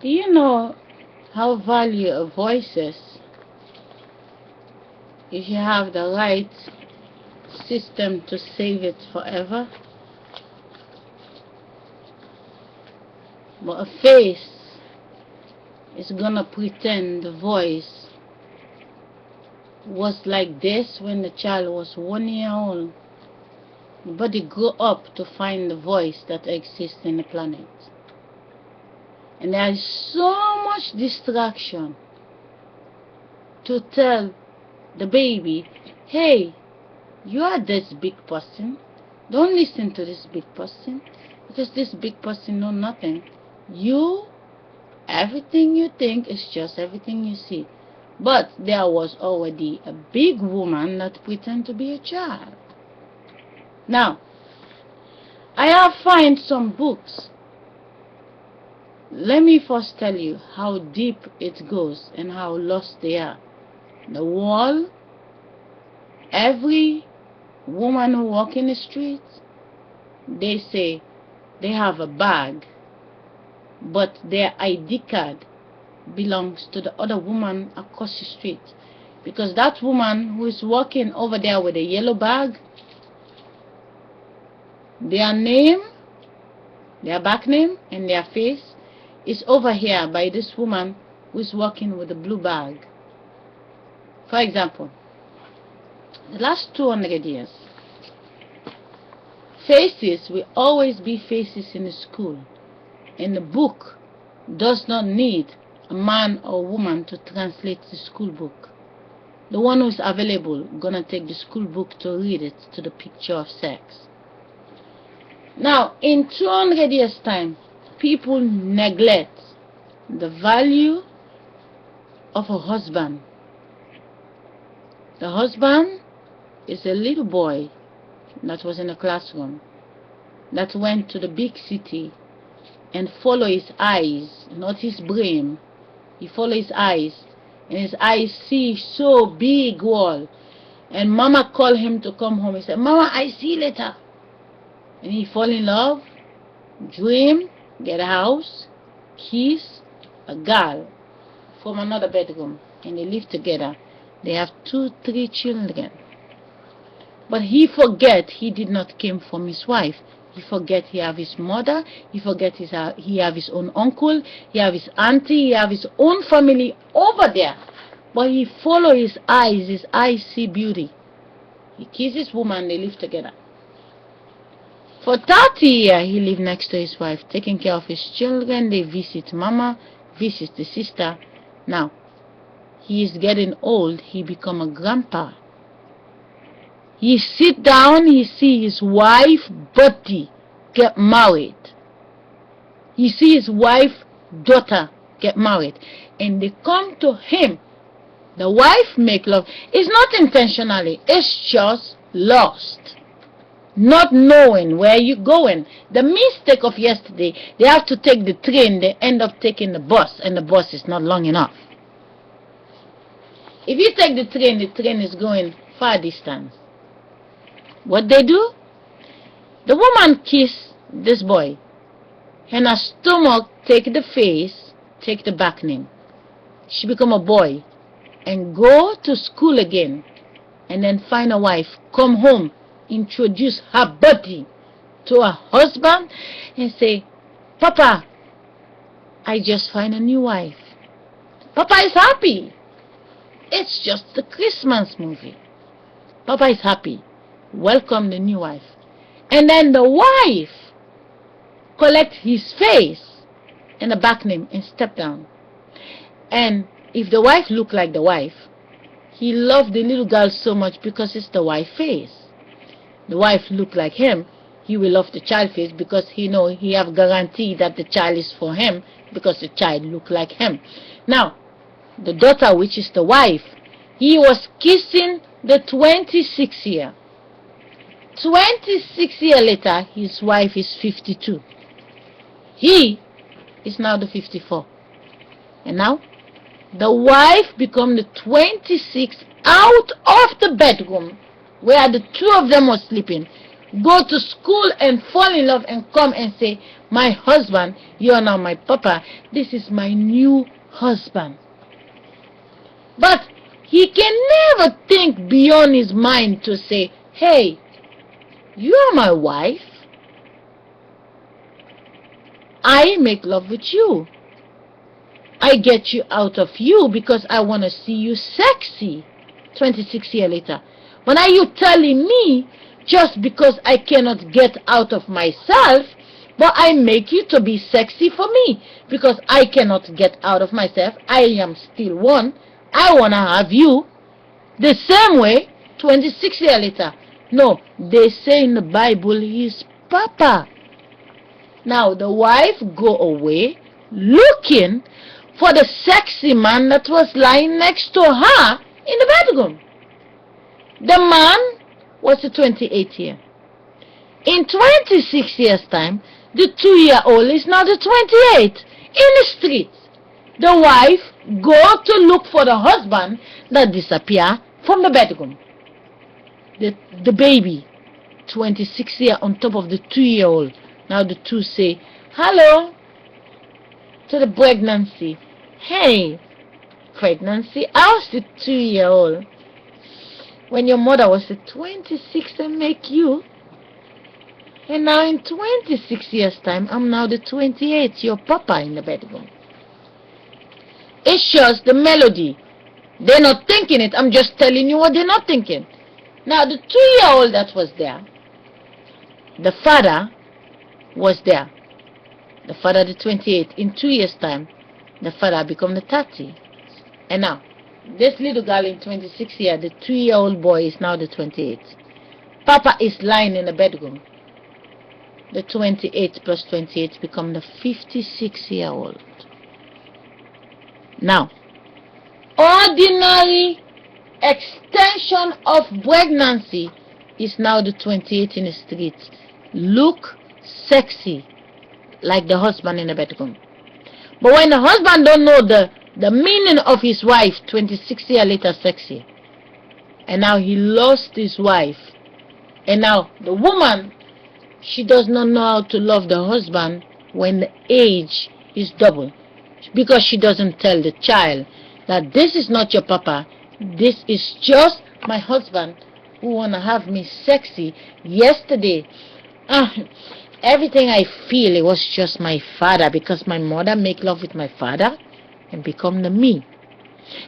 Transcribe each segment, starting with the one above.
Do you know how value a voice is if you have the right system to save it forever? But a face is gonna pretend the voice was like this when the child was 1 year old. But they grew up to find the voice that exists in the planet. And there is so much distraction to tell the baby, hey, you are this big person. Don't listen to this big person, because this big person know nothing. You, everything you think is just everything you see. But there was already a big woman that pretended to be a child. Now, I have found some books. Let me first tell you how deep it goes and how lost they are. The wall, every woman who walk in the streets, they say they have a bag, but their ID card belongs to the other woman across the street. Because that woman who is walking over there with a yellow bag, their name, their back name, and their face is over here by this woman who is walking with a blue bag. For example, the last 200 years, faces will always be faces in the school. And the book does not need a man or woman to translate the school book. The one who is available gonna take the school book to read it to the picture of sex. Now, in 200 years' time, people neglect the value of a husband. The husband is a little boy that was in a classroom that went to the big city and follow his eyes, not his brain. He follow his eyes, and his eyes see so big wall. And mama call him to come home. He said, Mama, I see you later. And he fall in love, dream, get a house, kiss a girl from another bedroom, and they live together. They have 2, 3 children. But he forget he did not came from his wife. He forget he have his mother. He forget he have his own uncle. He have his auntie. He have his own family over there. But he follow his eyes. His eyes see beauty. He kisses woman. They live together. For 30 years, he lived next to his wife, taking care of his children. They visit mama, visit the sister. Now, he is getting old. He become a grandpa. He sit down, he see his wife, Buddy, get married. He see his wife, daughter, get married. And they come to him. The wife make love. It's not intentionally. It's just lost. Not knowing where you're going. The mistake of yesterday, they have to take the train, they end up taking the bus, and the bus is not long enough. If you take the train is going far distance. What they do? The woman kiss this boy, and her stomach take the face, take the back name. She become a boy, and go to school again, and then find a wife, come home, introduce her body to her husband, and say, Papa, I just find a new wife. Papa is happy. It's just a Christmas movie. Papa is happy. Welcome the new wife. And then the wife collect his face and the back name and step down. And if the wife look like the wife, he loved the little girl so much because it's the wife face. The wife look like him, he will love the child face because he know he have guarantee that the child is for him because the child look like him. Now, the daughter, which is the wife, he was kissing the 26 year. 26 years later, his wife is 52. He is now the 54. And now, the wife become the 26 out of the bedroom where the two of them were sleeping. go to school and fall in love and come and say, my husband, you are now my papa, this is my new husband. But he can never think beyond his mind to say, hey, you are my wife, I make love with you, I get you out of you because I want to see you sexy 26 years later. But are you telling me just because I cannot get out of myself, but I make you to be sexy for me because I cannot get out of myself, I am still one, I want to have you the same way 26 years later? No, they say in the Bible he's papa. Now the wife go away looking for the sexy man that was lying next to her in the bedroom. The man was a 28-year. In 26 years time, the 2-year-old is now the 28 in the streets. The wife go to look for the husband that disappeared from the bedroom. The baby, 26 years on top of the 2-year-old. Now the two say, hello to the pregnancy. Hey, pregnancy, how's the 2-year-old? When your mother was a 26 and make you. And now in 26 years time, I'm now the 28, your papa in the bedroom. It shows the melody. They're not thinking it. I'm just telling you what they're not thinking. Now the 2-year-old that was there, the father was there. The father the 28. In 2 years time, the father become the 30. And now, this little girl in 26 years, the 2-year-old boy is now the 28. Papa is lying in the bedroom. The 28 plus 28 become the 56-year-old. Now, ordinary extension of pregnancy is now the 28 in the streets. Look sexy like the husband in the bedroom. But when the husband don't know the meaning of his wife, 26 years later sexy. And now he lost his wife. And now the woman, she does not know how to love the husband when the age is double. Because she doesn't tell the child that this is not your papa. This is just my husband who want to have me sexy. Yesterday, everything I feel, it was just my father because my mother make love with my father and become the me.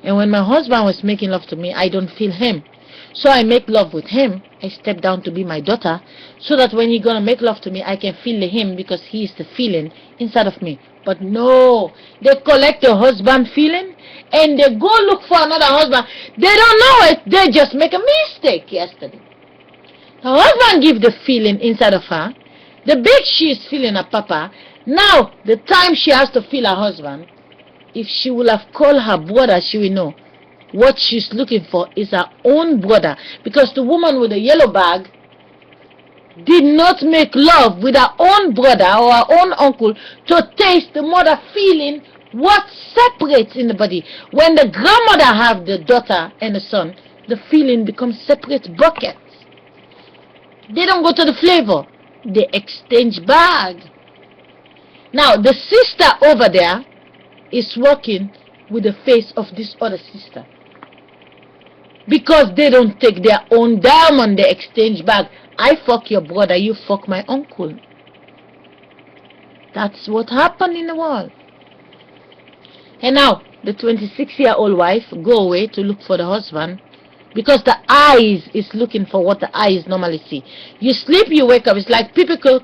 And when my husband was making love to me, I don't feel him. So I make love with him. I step down to be my daughter so that when he's going to make love to me, I can feel him because he is the feeling inside of me. But no, they collect the husband feeling and they go look for another husband. They don't know it. They just make a mistake yesterday. The husband give the feeling inside of her. The big she is feeling her papa. Now, the time she has to feel her husband, if she will have called her brother, she will know what she's looking for is her own brother. Because the woman with the yellow bag did not make love with her own brother or her own uncle to taste the mother feeling what separates in the body. When the grandmother have the daughter and the son, the feeling becomes separate buckets. They don't go to the flavor. They exchange bag. Now, the sister over there is working with the face of this other sister. Because they don't take their own diamond, they exchange bag. I fuck your brother, you fuck my uncle. That's what happened in the world. And now, the 26-year-old wife go away to look for the husband. Because the eyes is looking for what the eyes normally see. You sleep, you wake up. It's like people cook.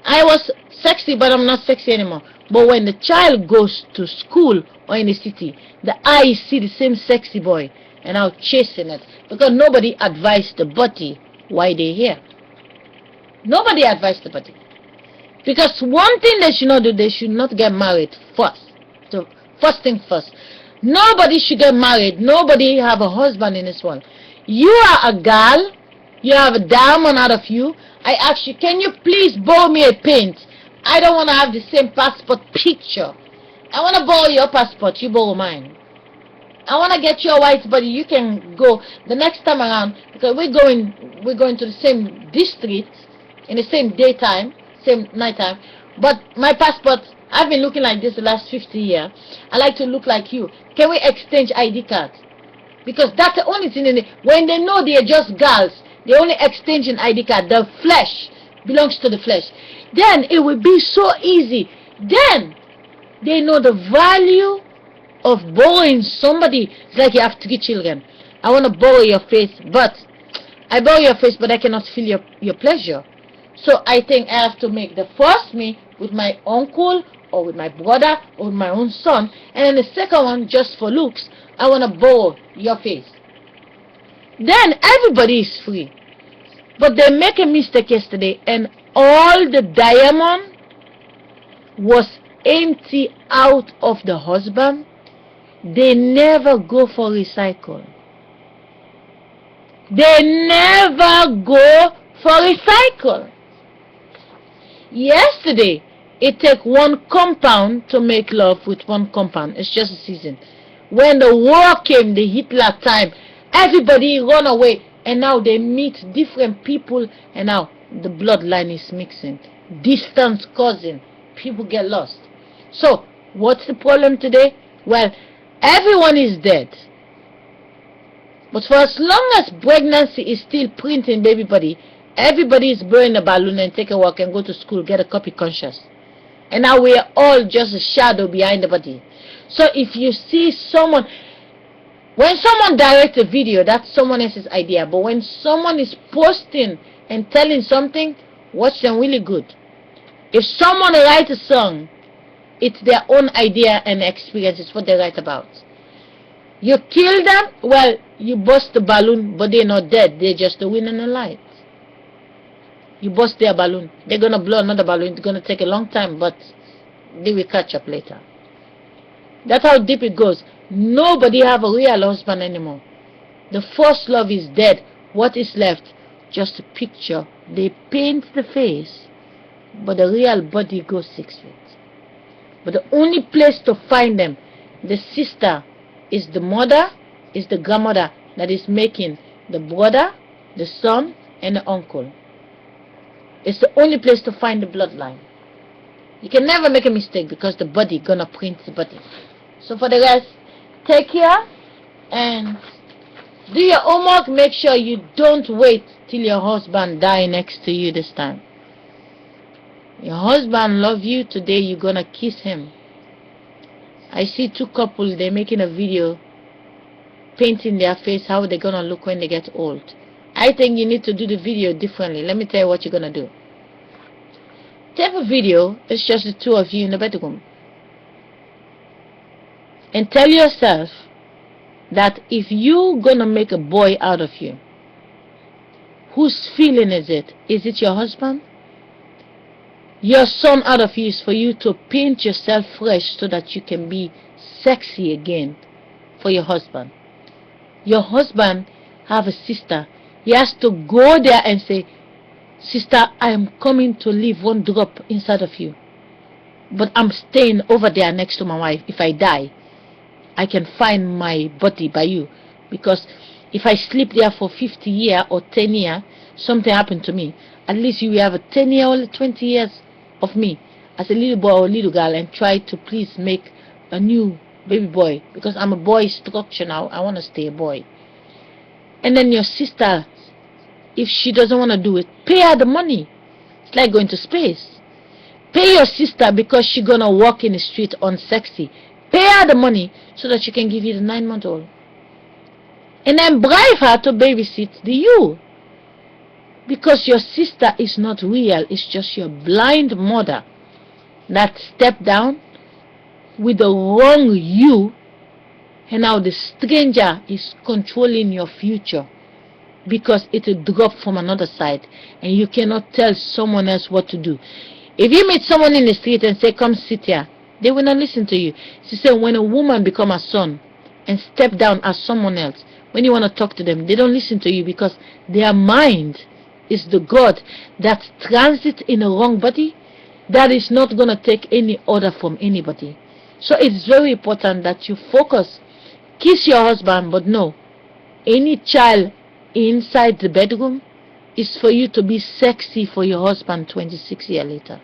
I was sexy, but I'm not sexy anymore. But when the child goes to school or in the city, the eyes see the same sexy boy and now chasing it. Because nobody advised the body why they're here. Nobody advised the body. Because one thing they should not do, they should not get married first. So first thing first. Nobody should get married. Nobody have a husband in this world. You are a girl. You have a diamond out of you. I ask you, can you please borrow me a paint? I don't want to have the same passport picture. I want to borrow your passport. You borrow mine. I want to get your white body. You can go the next time around, because we're going to the same district in the same daytime, same nighttime. But my passport, I've been looking like this the last 50 years. I like to look like you. Can we exchange ID cards? Because that's the only thing in it. When they know they're just girls, they only exchange an ID card. The flesh belongs to the flesh. Then it will be so easy. Then they know the value of borrowing somebody. It's like you have 3 children. I want to borrow your face, but I borrow your face, but I cannot feel your pleasure. So I think I have to make the first me with my uncle or with my brother or with my own son, and then the second one just for looks. I want to borrow your face. Then everybody is free. But they make a mistake yesterday, and all the diamond was empty out of the husband. They never go for recycle. They never go for recycle. Yesterday, it took one compound to make love with one compound. It's just a season. When the war came, the Hitler time, everybody run away, and now they meet different people, and now the bloodline is mixing. Distance cousin, people get lost. So what's the problem today? Well, everyone is dead, but for as long as pregnancy is still printing baby body, everybody is blowing a balloon and take a walk and go to school, get a copy conscious, and now we are all just a shadow behind the body. So if you see someone, when someone directs a video, that's someone else's idea. But when someone is posting and telling something, watch them really good. If someone writes a song, it's their own idea and experience. It's what they write about. You kill them, well, you bust the balloon, but they're not dead. They're just the wind and the light. You bust their balloon. They're going to blow another balloon. It's going to take a long time, but they will catch up later. That's how deep it goes. Nobody have a real husband anymore. The first love is dead. What is left? Just a picture. They paint the face, but the real body goes 6 feet. But the only place to find them, the sister is the mother, is the grandmother that is making the brother, the son, and the uncle. It's the only place to find the bloodline. You can never make a mistake, because the body gonna print the body. So for the rest, take care and do your homework. Make sure you don't wait till your husband die next to you this time. Your husband love you today, you're gonna kiss him. I see 2 couples, they're making a video painting their face, how they're gonna look when they get old. I think you need to do the video differently. Let me tell you what you're gonna do. Take a video, it's just the 2 of you in the bedroom, and tell yourself that if you're gonna make a boy out of you, whose feeling is it? Is it your husband? Your son out of you is for you to paint yourself fresh so that you can be sexy again for your husband. Your husband have a sister. He has to go there and say, sister, I am coming to leave 1 drop inside of you, but I'm staying over there next to my wife. If I die, I can find my body by you, because if I sleep there for 50 years or 10 years, something happened to me. At least you will have a 10 year or 20 years of me as a little boy or little girl, and try to please make a new baby boy, because I'm a boy structure now. I want to stay a boy. And then your sister, if she doesn't want to do it, pay her the money. It's like going to space. Pay your sister because she's going to walk in the street unsexy. Pay her the money so that she can give you the 9-month-old. And then bribe her to babysit you. Because your sister is not real. It's just your blind mother that stepped down with the wrong you. And now the stranger is controlling your future, because it will drop from another side, and you cannot tell someone else what to do. If you meet someone in the street and say, come sit here, they will not listen to you. She said, when a woman become a son and step down as someone else, when you want to talk to them, they don't listen to you, because their mind is the God that transit in a wrong body that is not going to take any order from anybody. So it's very important that you focus Kiss your husband, but no. Any child inside the bedroom is for you to be sexy for your husband 26 years later.